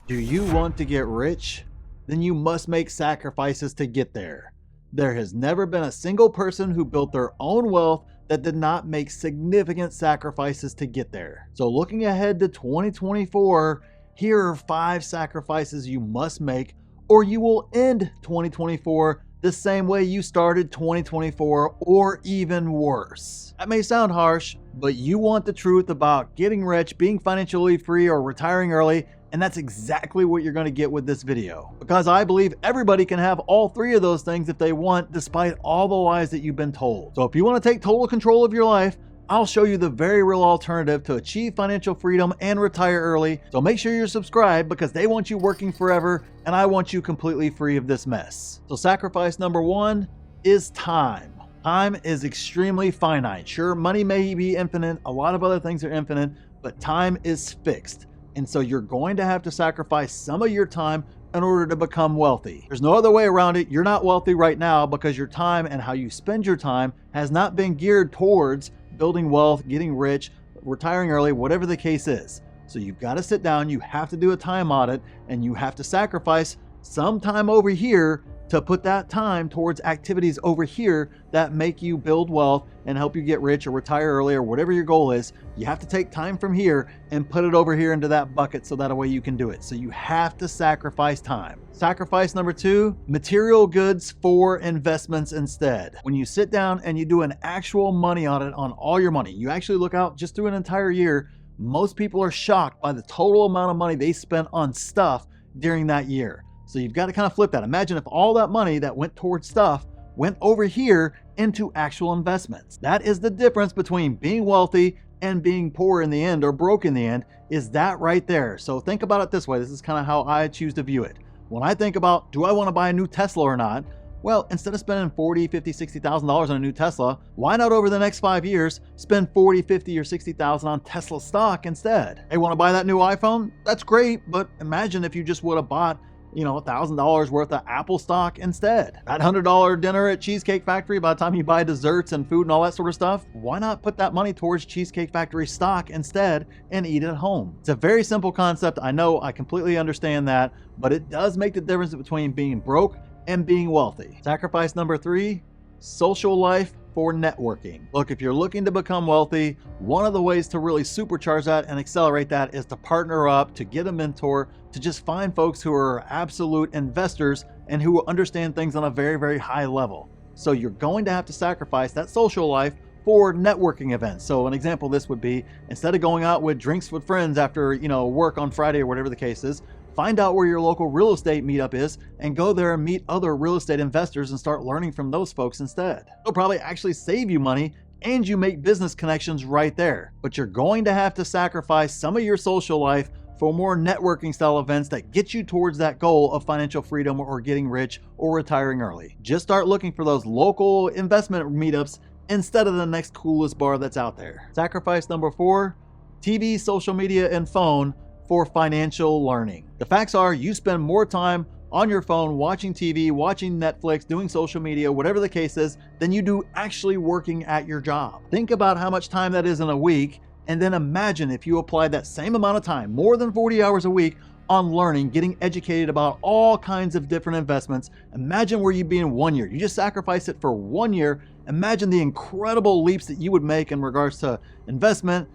Do you want to get rich? Then you must make sacrifices to get there. There has never been a single person who built their own wealth that did not make significant sacrifices to get there. So looking ahead to 2024, here are 5 sacrifices you must make, or you will end 2024 the same way you started 2024, or even worse. That may sound harsh, but you want the truth about getting rich, being financially free, or retiring early, and that's exactly what you're going to get with this video. Because I believe everybody can have all 3 of those things if they want, despite all the lies that you've been told. So if you want to take total control of your life, I'll show you the very real alternative to achieve financial freedom and retire early. So make sure you're subscribed, because they want you working forever and I want you completely free of this mess. So sacrifice number 1 is time. Time is extremely finite. Sure, money may be infinite, a lot of other things are infinite, but time is fixed. And so you're going to have to sacrifice some of your time in order to become wealthy. There's no other way around it. You're not wealthy right now because your time and how you spend your time has not been geared towards building wealth, getting rich, retiring early, whatever the case is. So you've got to sit down, you have to do a time audit, and you have to sacrifice some time over here to put that time towards activities over here that make you build wealth and help you get rich or retire early or whatever your goal is. You have to take time from here and put it over here into that bucket so that way you can do it. So you have to sacrifice time. Sacrifice number 2, material goods for investments instead. When you sit down and you do an actual money audit on all your money, you actually look out just through an entire year, most people are shocked by the total amount of money they spent on stuff during that year. So you've got to kind of flip that. Imagine if all that money that went towards stuff went over here into actual investments. That is the difference between being wealthy and being poor in the end, or broke in the end, is that right there. So think about it this way. This is kind of how I choose to view it. When I think about, do I want to buy a new Tesla or not? Well, instead of spending $40, $50, $60,000 on a new Tesla, why not over the next 5 years spend $40, $50, or $60,000 on Tesla stock instead? Hey, want to buy that new iPhone? That's great, but imagine if you just would have bought $1,000 worth of Apple stock instead. That $100 dinner at Cheesecake Factory, by the time you buy desserts and food and all that sort of stuff, why not put that money towards Cheesecake Factory stock instead and eat it at home? It's a very simple concept. I know, I completely understand that, but it does make the difference between being broke and being wealthy. Sacrifice number 3, social life for networking. Look, if you're looking to become wealthy, one of the ways to really supercharge that and accelerate that is to partner up, to get a mentor, to just find folks who are absolute investors and who understand things on a very, very high level. So you're going to have to sacrifice that social life for networking events. So an example of this would be, instead of going out with drinks with friends after work on Friday or whatever the case is, find out where your local real estate meetup is and go there and meet other real estate investors and start learning from those folks instead. It'll probably actually save you money and you make business connections right there. But you're going to have to sacrifice some of your social life for more networking style events that get you towards that goal of financial freedom or getting rich or retiring early. Just start looking for those local investment meetups instead of the next coolest bar that's out there. Sacrifice number 4, TV, social media, and phone for financial learning. The facts are, you spend more time on your phone watching TV, watching Netflix, doing social media, whatever the case is, than you do actually working at your job. Think about how much time that is in a week, and then imagine if you applied that same amount of time, more than 40 hours a week, on learning, getting educated about all kinds of different investments. Imagine where you'd be in 1 year. You just sacrifice it for 1 year. Imagine the incredible leaps that you would make in regards to investment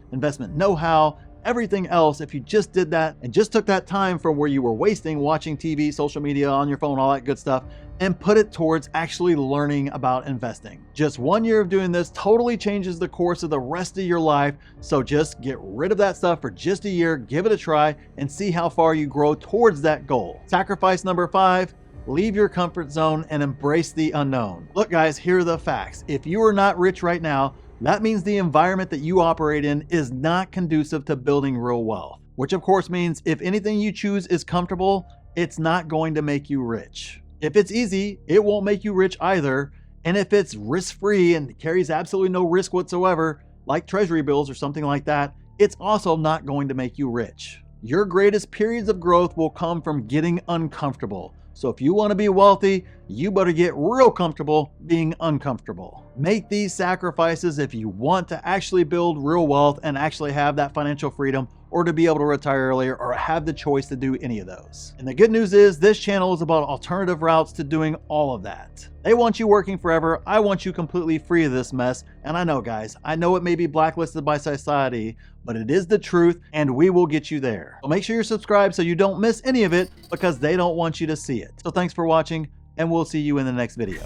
know-how, everything else, if you just did that and just took that time from where you were wasting watching TV, social media, on your phone, all that good stuff, and put it towards actually learning about investing. Just 1 year of doing this totally changes the course of the rest of your life. So just get rid of that stuff for just a year, give it a try, and see how far you grow towards that goal. Sacrifice number 5, leave your comfort zone and embrace the unknown. Look guys, here are the facts. If you are not rich right now, that means the environment that you operate in is not conducive to building real wealth, which of course means if anything you choose is comfortable, it's not going to make you rich. If it's easy, it won't make you rich either. And if it's risk-free and carries absolutely no risk whatsoever, like treasury bills or something like that, it's also not going to make you rich. Your greatest periods of growth will come from getting uncomfortable. So if you want to be wealthy, you better get real comfortable being uncomfortable. Make these sacrifices if you want to actually build real wealth and actually have that financial freedom, or to be able to retire earlier or have the choice to do any of those. And the good news is this channel is about alternative routes to doing all of that. They want you working forever. I want you completely free of this mess. And I know, guys, I know it may be blacklisted by society, but it is the truth, and we will get you there. So make sure you're subscribed so you don't miss any of it, because they don't want you to see it. So thanks for watching, and we'll see you in the next video.